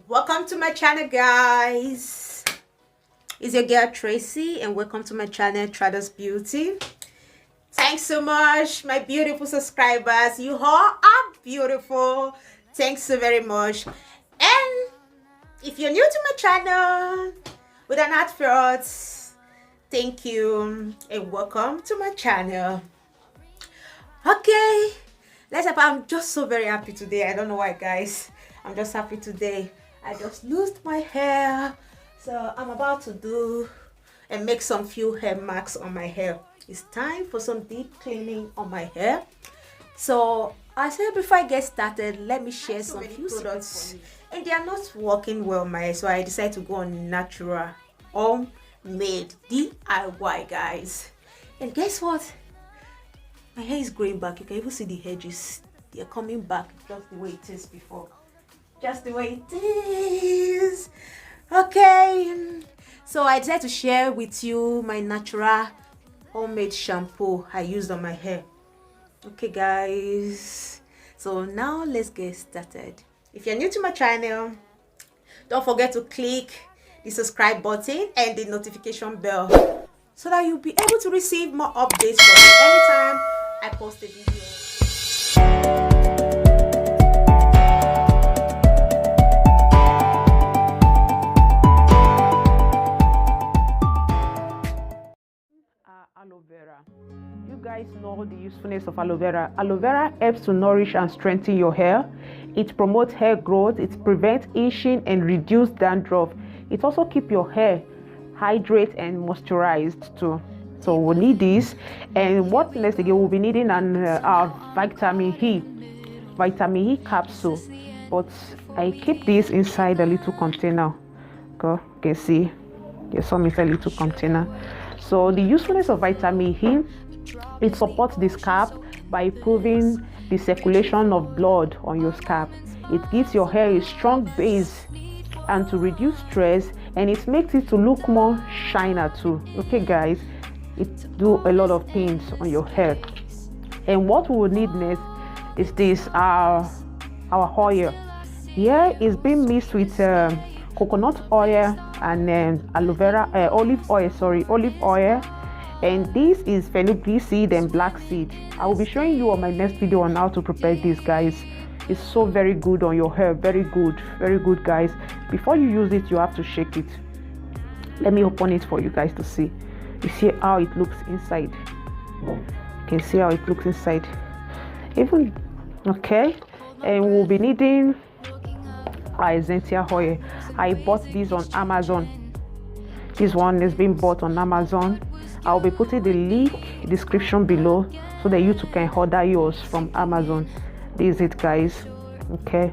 Welcome to my channel, guys. It's your girl Tracy and welcome to my channel Trader's Beauty. Thanks so much, my beautiful subscribers. You all are beautiful. Thanks so very much. And if you're new to my channel, without an heartfelt thank you and welcome to my channel. Okay, I'm just so very happy today. I don't know why, guys. I'm just happy today. I just loosed my hair, so I'm about to do and make some few hair marks on my hair. It's time for some deep cleaning on my hair. So I said before I get started, let me share some few products, and they are not working well my hair, so I decided to go on natural homemade DIY, guys. And guess what? My hair is growing back. You can even see the edges. They're coming back just the way it is before. Just the way it is. Okay. So I decided to share with you my natural homemade shampoo I used on my hair. Okay, guys. So now let's get started. If you're new to my channel, don't forget to click the subscribe button and the notification bell so that you'll be able to receive more updates from me anytime I post a video. Aloe vera. You guys know the usefulness of aloe vera. Aloe vera helps to nourish and strengthen your hair. It promotes hair growth. It prevents itching and reduce dandruff. It also keeps your hair hydrated and moisturized too. So we'll need this. And what next again? We'll be needing our vitamin E capsule. But I keep this inside a little container. Okay, you can see there's some inside a little container. So the usefulness of vitamin E, it supports the scalp by improving the circulation of blood on your scalp. It gives your hair a strong base and to reduce stress, and it makes it to look more shiner too. Okay, guys, it do a lot of things on your hair. And what we will need next is this our oil. Here is being mixed with coconut oil and olive oil, and this is fenugreek seed and black seed. I will be showing you on my next video on how to prepare this, guys. It's so very good on your hair. Very good, guys. Before you use it, you have to shake it. Let me open it for you guys to see. You see how it looks inside. You can see how it looks inside. Okay, and we'll be needing essential oil. I bought this on Amazon. This one is being bought on Amazon. I'll be putting the link description below so that you too can order yours from Amazon. This is it, guys. Okay,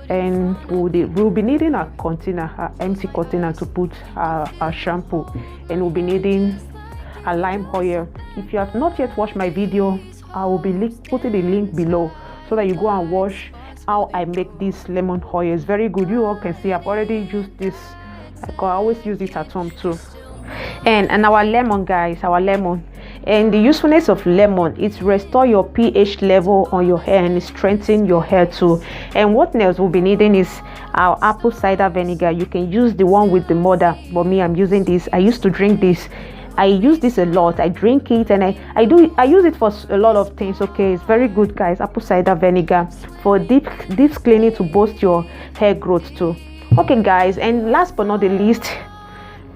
and we'll be needing a container, an empty container to put our shampoo, and we'll be needing a lime oil. If you have not yet watched my video, I will be putting the link below so that you go and watch how I make this lemon oil. It's very good. You all can see I've already used this. I always use it at home too. And our lemon, guys, and the usefulness of lemon, it restore your pH level on your hair and it strengthen your hair too. And what else we'll be needing is our apple cider vinegar. You can use the one with the mother, but me, I'm using this. I used to drink this. I use this a lot. I drink it and I use it for a lot of things. Okay, it's very good, guys. Apple cider vinegar for deep cleaning to boost your hair growth too. Okay, guys, and last but not the least,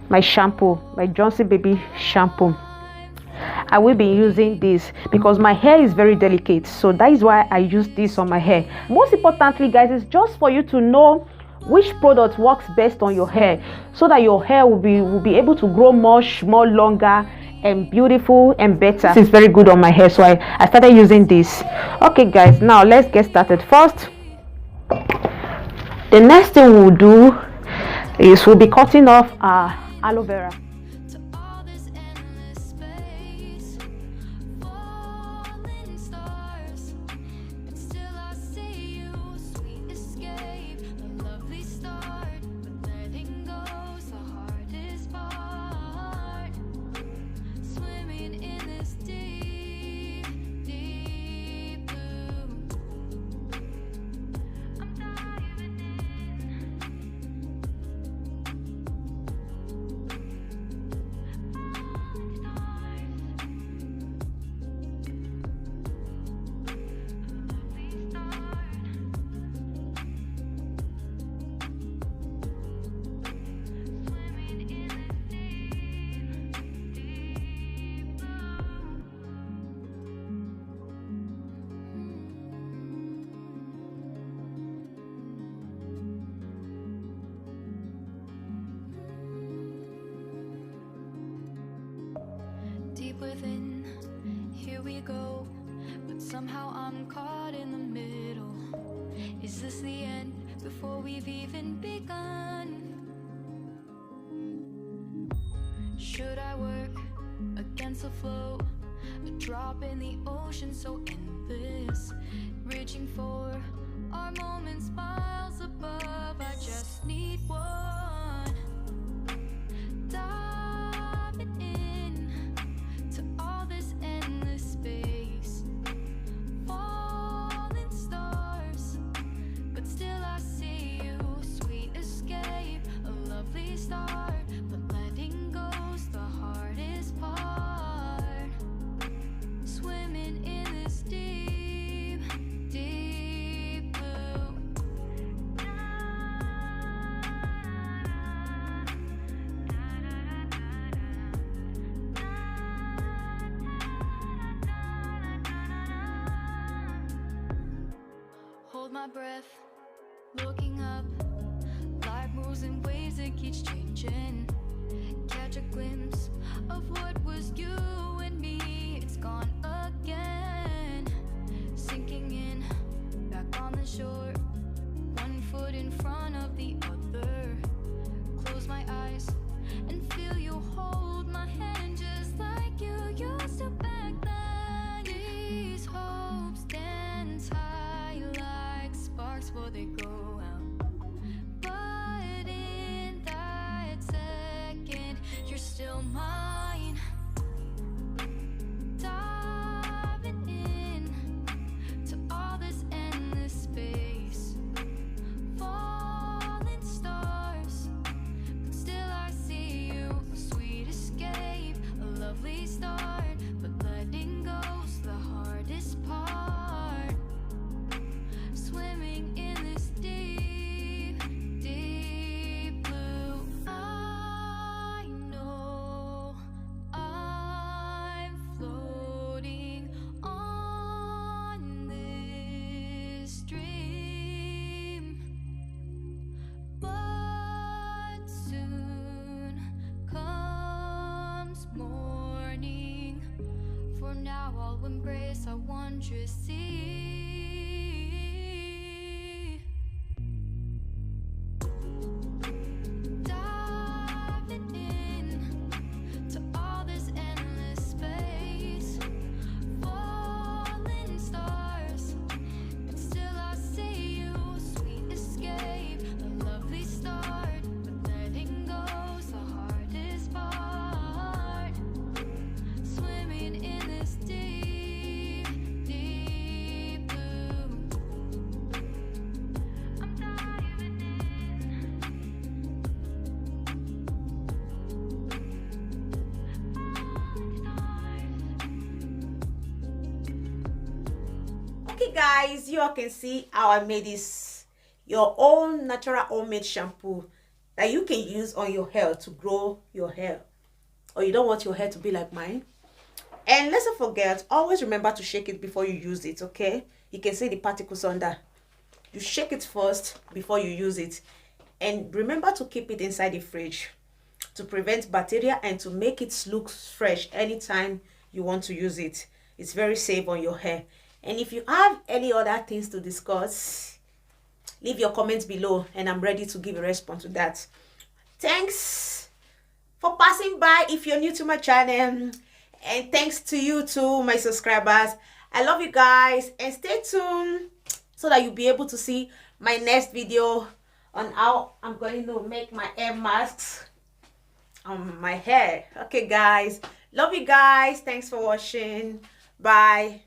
my shampoo, my Johnson baby shampoo. I will be using this because my hair is very delicate, so that is why I use this on my hair. Most importantly, guys, it's just for you to know which product works best on your hair so that your hair will be able to grow much more longer and beautiful and better. This is very good on my hair, so I started using this. Okay, guys, now let's get started. First, the next thing we'll do is we'll be cutting off our aloe vera. but somehow I'm caught in the middle. Is this the end before we've even begun? Should I work against the flow? A drop in the ocean so endless, reaching for our moments miles above. I just need one. Diving in to all this endless space, falling stars, but still I see you. Sweet escape, a lovely start, but letting go's the hardest part. Swimming in this deep, deep blue. Hold my breath, looking up. Life moves in waves, it keeps changing. Catch a glimpse of what was you and me. It's gone again. Sinking in, back on the shore. One foot in front of the other. Close my eyes and feel you hold my hand just like you used to back then. These hopes dance high like sparks before they go out. But in that second, you're still mine. Diving in to all this endless space, falling stars, but still I see you. A sweet escape, a lovely start, but letting go's the hardest part. Swimming in this deep, deep blue. I know I'm floating on this dream, but soon comes morning. For now I'll embrace our wondrous sea. Diving in to all this endless space, falling stars, but still I see you. Sweet escape, a lovely start, but letting go's the hardest part. Swimming in this deep, deep blue. I'm diving in. Okay guys, you all can see how I made this your own natural homemade shampoo that you can use on your hair to grow your hair, or you don't want your hair to be like mine. And let's not forget, always remember to shake it before you use it. Okay, you can see the particles under. You shake it first before you use it, and remember to keep it inside the fridge to prevent bacteria and to make it look fresh anytime you want to use it. It's very safe on your hair. And if you have any other things to discuss, leave your comments below and I'm ready to give a response to that. Thanks for passing by if you're new to my channel, and thanks to you too, my subscribers. I love you guys, and stay tuned so that you'll be able to see my next video on how I'm going to make my hair masks on my hair. Okay guys, love you guys, thanks for watching, bye.